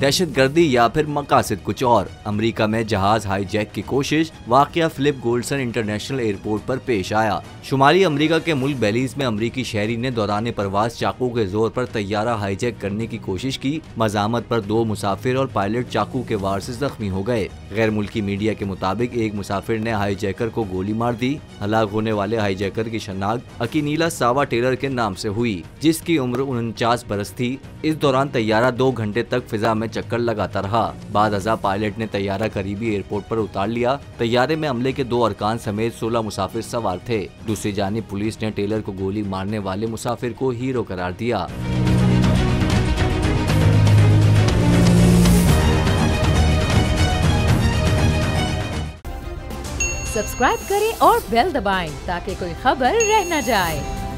दहशतगर्दी या फिर मकासद कुछ और। अमेरिका में जहाज हाईजैक की कोशिश। वाकया फिलिप गोल्डसन इंटरनेशनल एयरपोर्ट पर पेश आया। शुमाली अमेरिका के मुल्क बेलीज में अमेरिकी शहरी ने दौरान परवाज चाकू के जोर पर तैयारा हाईजैक करने की कोशिश की। मजामत पर 2 मुसाफिर और पायलट चाकू के वार से जख्मी हो गए। गैर मुल्की मीडिया के मुताबिक एक मुसाफिर ने हाईजैकर को गोली मार दी। हलाक होने वाले हाईजैकर की शनाख्त अकीनीला सावा टेलर के नाम से हुई, जिसकी उम्र 49 बरस थी। इस दौरान तैयारा 2 घंटे तक फिजा में चक्कर लगाता रहा। बाद अज़ा पायलट ने तैयारा करीबी एयरपोर्ट पर उतार लिया। तैयारे में अमले के 2 अरकान समेत 16 मुसाफिर सवार थे। दूसरी जानिब पुलिस ने टेलर को गोली मारने वाले मुसाफिर को हीरो करार दिया। सब्सक्राइब करें और बेल दबाएं ताकि कोई खबर रह न जाए।